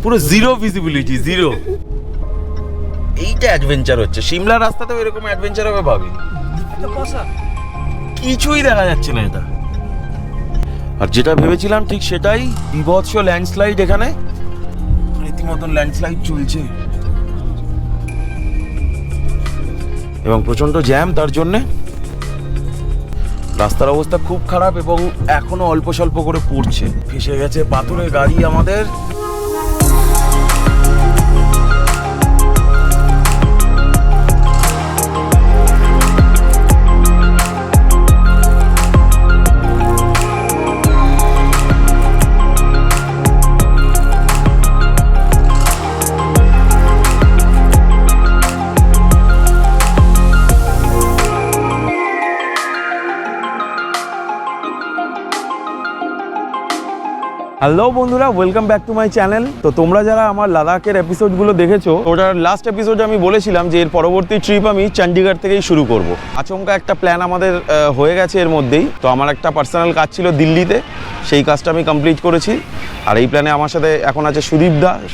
পুরো zero visibility, zero. এইটা adventure হচ্ছে। সিমলা রাস্তাতেও এরকম অ্যাডভেঞ্চার হবে ভাবিনি। কিছুই দেখা যাচ্ছে না এটা। আর যেটা ভেবেছিলাম ঠিক সেটাই, বিভৎস ল্যান্ডস্লাইড এখানে, রীতিমতন ল্যান্ডস্লাইড চলছে এবং প্রচন্ড জ্যাম। তার জন্যে রাস্তার অবস্থা খুব খারাপ এবং এখনো অল্প স্বল্প করে পড়ছে। ফেসে গেছে পাথরের গাড়ি আমাদের। হ্যালো বন্ধুরা, welcome back to my channel. তো তোমরা যারা আমার লাদাখের এপিসোডগুলো দেখেছো, ওটার লাস্ট এপিসোডে আমি বলেছিলাম যে এর পরবর্তী ট্রিপ আমি চণ্ডীগড় থেকেই শুরু করব। আচমকা একটা প্ল্যান আমাদের হয়ে গেছে এর মধ্যেই। তো আমার একটা পার্সোনাল কাজ ছিল দিল্লিতে, সেই কাজটা আমি কমপ্লিট করেছি। আর এই প্ল্যানে আমার সাথে এখন আছে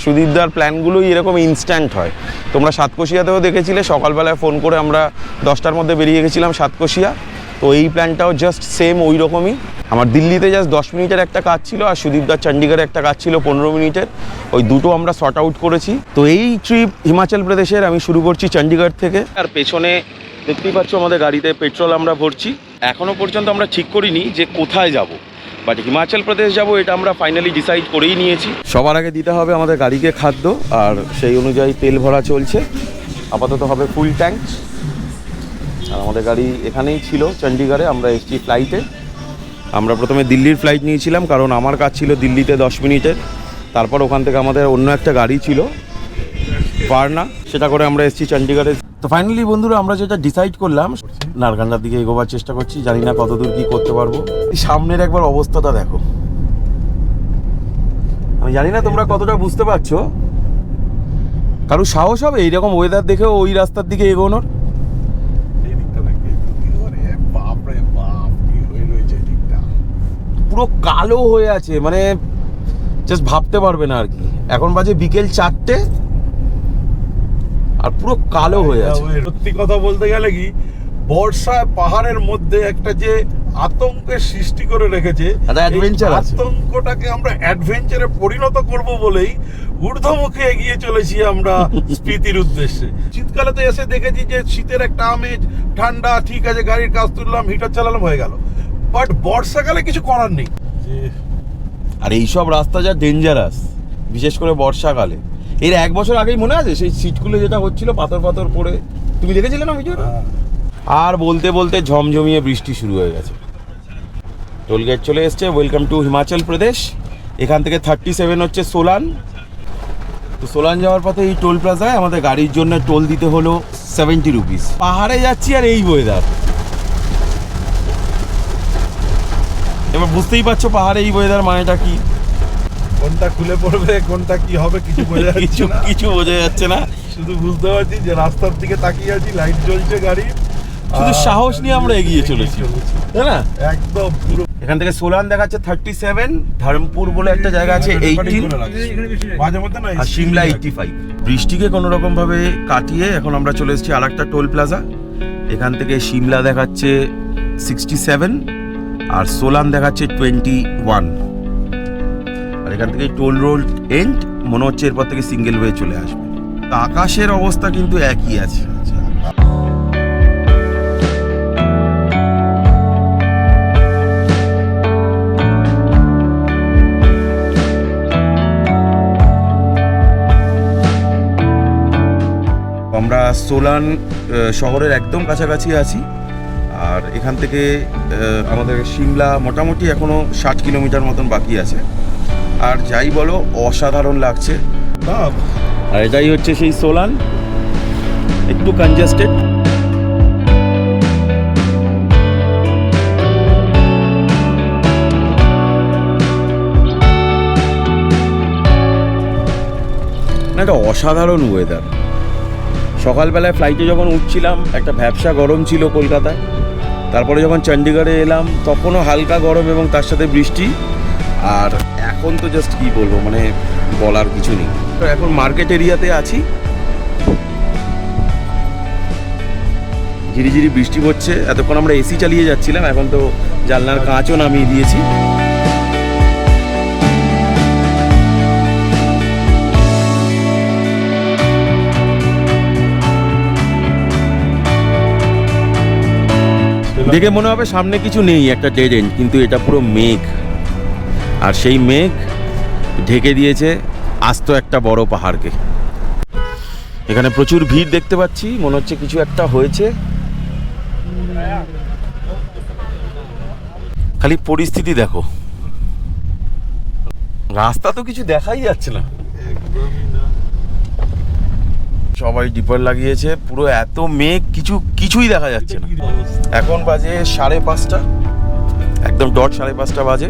সুদীপদার প্ল্যানগুলোই এরকম ইনস্ট্যান্ট হয়। তোমরা সাতকোশিয়াতেও দেখেছিলে, সকালবেলায় ফোন করে আমরা 10টার মধ্যে বেরিয়ে গেছিলাম সাতকোশিয়া। তো এই প্ল্যানটাও জাস্ট সেম ওই রকমই। আমার দিল্লিতে জাস্ট 10 মিনিটের একটা কাজ ছিল, আর সুদীপদার চণ্ডীগড়ে একটা কাজ ছিল 15 মিনিটের। ওই দুটো আমরা শর্ট আউট করেছি। তো এই ট্রিপ হিমাচল প্রদেশের আমি শুরু করছি চণ্ডীগড় থেকে। আর পেছনে দেখতেই পাচ্ছ আমাদের গাড়িতে পেট্রোল আমরা ভরছি। এখনও পর্যন্ত আমরা ঠিক করিনি যে কোথায় যাব, বাট হিমাচল প্রদেশ যাব এটা আমরা ফাইনালি ডিসাইড করেই নিয়েছি। সবার আগে দিতে হবে আমাদের গাড়িকে খাদ্য, আর সেই অনুযায়ী তেল ভরা চলছে। আপাতত হবে ফুল ট্যাঙ্ক। আর আমাদের গাড়ি এখানেই ছিল চণ্ডীগড়ে। আমরা এসেছি ফ্লাইটে। আমরা প্রথমে দিল্লির ফ্লাইট নিয়েছিলাম, কারণ আমার কাজ ছিল দিল্লিতে 10 মিনিটের। তারপর ওখান থেকে আমাদের অন্য একটা গাড়ি ছিল ভার্না, সেটা করে আমরা এসেছি চণ্ডীগড়ে। তো ফাইনালি বন্ধুরা আমরা যেটা ডিসাইড করলাম, নারকান্ডার দিকে এগোবার চেষ্টা করছি। জানি না কতদূর কী করতে পারবো। সামনের একবার অবস্থাটা দেখো। আমি জানি না তোমরা কতটা বুঝতে পারছো। কারো সাহস হবে এইরকম ওয়েদার দেখে ওই রাস্তার দিকে এগোনোর? পুরো কালো হয়ে আছে, মানে জাস্ট ভাবতে পারবে না আর কি। এখন বাজে বিকেল 4টে আর পুরো কালো হয়ে আছে। সত্যি কথা বলতে গেলে কি, বর্ষায় পাহাড়ের মধ্যে একটা যে আতঙ্কের সৃষ্টি করে রেখেছে, আতঙ্কটাকে আমরা অ্যাডভেঞ্চারে পরিণত করব বলেই ঊর্ধ্বমুখে এগিয়ে চলেছি আমরা স্পিতির উদ্দেশ্যে। শীতকালে তো এসে দেখেছি যে শীতের একটা আমেজ, ঠান্ডা, ঠিক আছে, গাড়ির কাজ তুললাম, হিটার চালালাম, হয়ে গেল। বাট বর্ষাকালে কিছু করার নেই। আর এইসব রাস্তা যা ডেঞ্জারাস, বিশেষ করে বর্ষাকালে। এর 1 বছর আগেই মনে আছে সেই সিটগুলো যেটা হচ্ছিল পাথর পড়ে, তুমি দেখেছিলে না ভিডিওটা? আর বলতে বলতে ঝমঝমিয়ে বৃষ্টি শুরু হয়ে গেছে। টোলগেট চলে এসছে। Welcome to Himachal Pradesh. এখান থেকে 37 হচ্ছে সোলান। তো সোলান যাওয়ার পথে এই টোল প্লাজায় আমাদের গাড়ির জন্য টোল দিতে হলো 70 রুপিস। পাহাড়ে যাচ্ছি আর এই ওয়েদার। এবার বুঝতেই পারছো পাহাড়ে এই ওয়েদার মানেটা কি। কোনটা খুলে পড়বে, কোনটা কি হবে কিছু বোঝা যাচ্ছে না। শুধু বুঝতে পারছি যে রাস্তার দিকে তাকিয়ে আছি, লাইট জ্বলছে গাড়ি, শুধু সাহস নিয়ে আমরা এগিয়ে চলেছি, তাই না? একদম পুরো। এখান থেকে সোলান দেখাচ্ছে 37, ধর্মপুর বলে একটা জায়গা আছে 18, আর সিমলা 85। বৃষ্টিকে কোনো রকম ভাবে কাটিয়ে এখন আমরা চলে এসেছি আর একটা টোল প্লাজা। এখান থেকে সিমলা দেখাচ্ছে 67 আর সোলান দেখাচ্ছে 21। আর এখান থেকে টোল রোড এন্ড, মনে হচ্ছে এরপর থেকে সিঙ্গেল ওয়ে চলে আসবে। আকাশের অবস্থা কিন্তু একই আছে। আমরা সোলান শহরের একদম কাছাকাছি আছি। আর এখান থেকে আমাদের সিমলা মোটামুটি এখনো 60 কিলোমিটার মতন বাকি আছে। আর যাই বলো, অসাধারণ লাগছে। আর এটাই হচ্ছে সেই সোলান, একটু কনজেস্টেড। একটা অসাধারণ ওয়েদার। সকালবেলায় ফ্লাইটে যখন উঠছিলাম একটা ভ্যাপসা গরম ছিল কলকাতায়। তারপরে যখন চণ্ডীগড়ে এলাম তখনও হালকা গরম এবং তার সাথে বৃষ্টি। আর এখন তো জাস্ট কী বলবো, মানে বলার কিছু নেই। তো এখন মার্কেট এরিয়াতে আছি, ঝিরিঝিরি বৃষ্টি পড়ছে। এতক্ষণ আমরা এসি চালিয়ে যাচ্ছিলাম, এখন তো জানলার কাঁচও নামিয়ে দিয়েছি। দেখে মনে হবে সামনে কিছু নেই, একটা ডেড এন্ড, কিন্তু এটা পুরো মেঘ, আর সেই মেঘ ঢেকে দিয়েছে আস্ত একটা বড় পাহাড়কে। এখানে প্রচুর ভিড় দেখতে পাচ্ছি, মনে হচ্ছে কিছু একটা হয়েছে। খালি পরিস্থিতি দেখো, রাস্তা তো কিছু দেখাই যাচ্ছে না, সবাই ডিপার লাগিয়েছে, পুরো এত মেঘ, কিছুই দেখা যাচ্ছে না। এখন বাজে 5:30, একদম ডট 5:30 বাজে।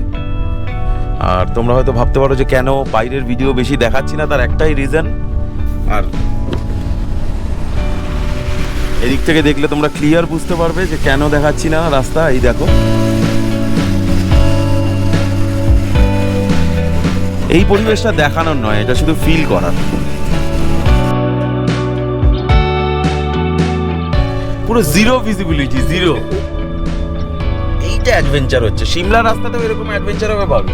আর তোমরা হয়তো ভাবতে পারো যে কেন বাইরের ভিডিও বেশি দেখাচ্ছি না, তার একটাই রিজন। আর এদিক থেকে দেখলে তোমরা ক্লিয়ার বুঝতে পারবে যে কেন দেখাচ্ছি না রাস্তা। এই দেখো, এই পরিবেশটা দেখানোর নয়, এটা শুধু ফিল করার। পুরো জিরো ভিজিবিলিটি, জিরো। এইটা অ্যাডভেঞ্চার হচ্ছে। সিমলা রাস্তাতেও এরকম অ্যাডভেঞ্চার হবে ভাবে,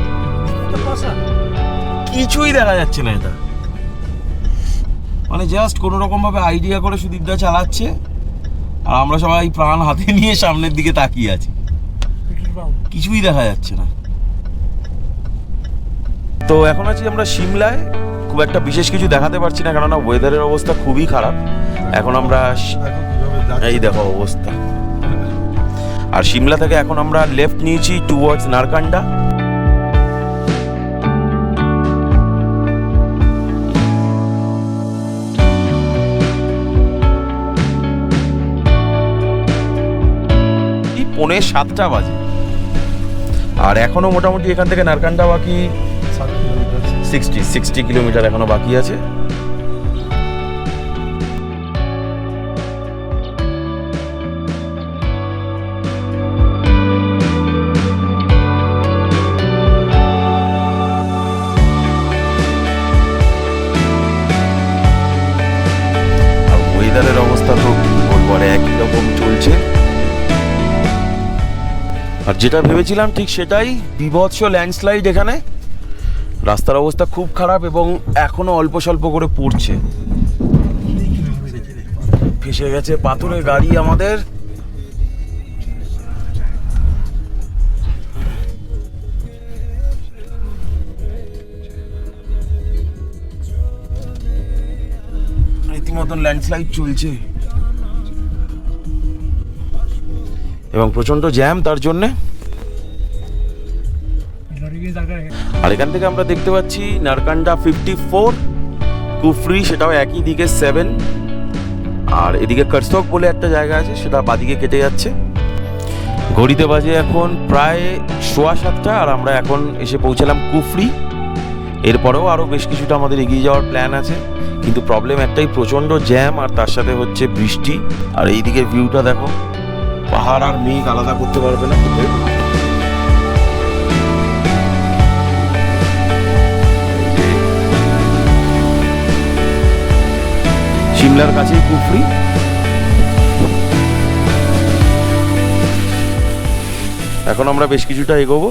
কিছুই দেখা যাচ্ছে না। এটা মানে জাস্ট কোনো রকম ভাবে আইডিয়া করে সুদীপদা চালাচ্ছে, আর আমরা সবাই প্রাণ হাতে নিয়ে সামনের দিকে তাকিয়ে আছি, কিছুই দেখা যাচ্ছে না। তো এখন আছি আমরা সিমলায়, খুব একটা বিশেষ কিছু দেখাতে পারছি না, কেননা ওয়েদারের অবস্থা খুবই খারাপ। এখন আমরা এই দেখো অবস্থা। আর সিমলা থেকে এখন আমরা লেফট নিয়েছি টুয়ার্ডস নারকান্ডা। পৌনে 7টা বাজে, আর এখনো মোটামুটি এখান থেকে নারকান্ডা বাকি 60 কিলোমিটার এখনো বাকি আছে। আর ওয়েদারের অবস্থা তো কি বলবো, একই রকম চলছে। আর যেটা ভেবেছিলাম ঠিক সেটাই, বিভৎস ল্যান্ডস্লাইড এখানে। রাস্তার অবস্থা খুব খারাপ এবং এখনো অল্প স্বল্প করে পড়ছে। ফেসে গেছে পাথরের গাড়ি আমাদের। রীতিমতন ল্যান্ডস্লাইড চলছে এবং প্রচন্ড জ্যাম তার জন্যে। আর এখান থেকে আমরা দেখতে পাচ্ছি নারকান্ডা 54, কুফরি সেটাও একই দিকে 7, আর এদিকে কারসক বলে একটা জায়গা আছে, সেটা বাদিকে কেটে যাচ্ছে। ঘড়িতে বাজে এখন প্রায় 7:15, আর আমরা এখন এসে পৌঁছালাম কুফরি। এরপরেও আরও বেশ কিছুটা আমাদের এগিয়ে যাওয়ার প্ল্যান আছে, কিন্তু প্রবলেম একটাই, প্রচণ্ড জ্যাম, আর তার সাথে হচ্ছে বৃষ্টি। আর এইদিকে ভিউটা দেখো, পাহাড় আর মেঘ আলাদা করতে পারবে না। সিমলার কাছেই কুফরি। এখন আমরা বেশ কিছুটা এগোবো।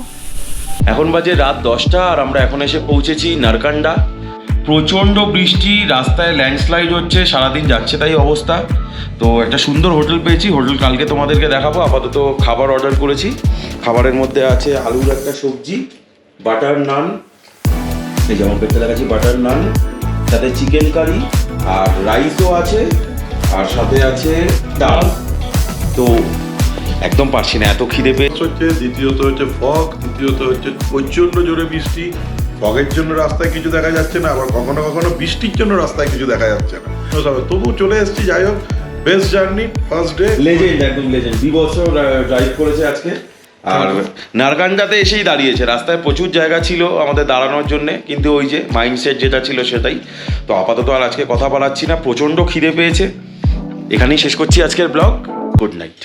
এখন বাজে রাত 10টা, আর আমরা এখন এসে পৌঁছেছি নারকান্ডা। প্রচণ্ড বৃষ্টি, রাস্তায় ল্যান্ডস্লাইড হচ্ছে, সারাদিন যাচ্ছে তাই অবস্থা। তো একটা সুন্দর হোটেল পেয়েছি, হোটেল কালকে তোমাদেরকে দেখাবো। আপাতত খাবার অর্ডার করেছি। খাবারের মধ্যে আছে আলুর একটা সবজি, বাটার নান, এই যেমন পেতে দেখাচ্ছি বাটার নান, সাথে চিকেন কারি আর রাইসও আছে, আর সাথে আছে ডাল। তো একদম পারছি না, এত খিদে পেয়ে হচ্ছে। দ্বিতীয়ত হচ্ছে ফগ, তৃতীয়ত হচ্ছে প্রচণ্ড জোরে বৃষ্টি। ফগের জন্য রাস্তায় কিছু দেখা যাচ্ছে না, আবার কখনো কখনো বৃষ্টির জন্য রাস্তায় কিছু দেখা যাচ্ছে না। তবু চলে এসেছি, যাই হোক, best journey, first day. Legend, একদম লেজেন্ড। 2 বছর ড্রাইভ করেছে আজকে, আর নারকান্ডাতে এসেই দাঁড়িয়েছে। রাস্তায় প্রচুর জায়গা ছিল আমাদের দাঁড়ানোর জন্য, কিন্তু ওই যে মাইন্ডসেট যেটা ছিল সেটাই। তো আপাতত আর আজকে কথা বাড়াচ্ছি না, প্রচণ্ড খিদে পেয়েছে। এখানেই শেষ করছি আজকের ব্লগ। Good night.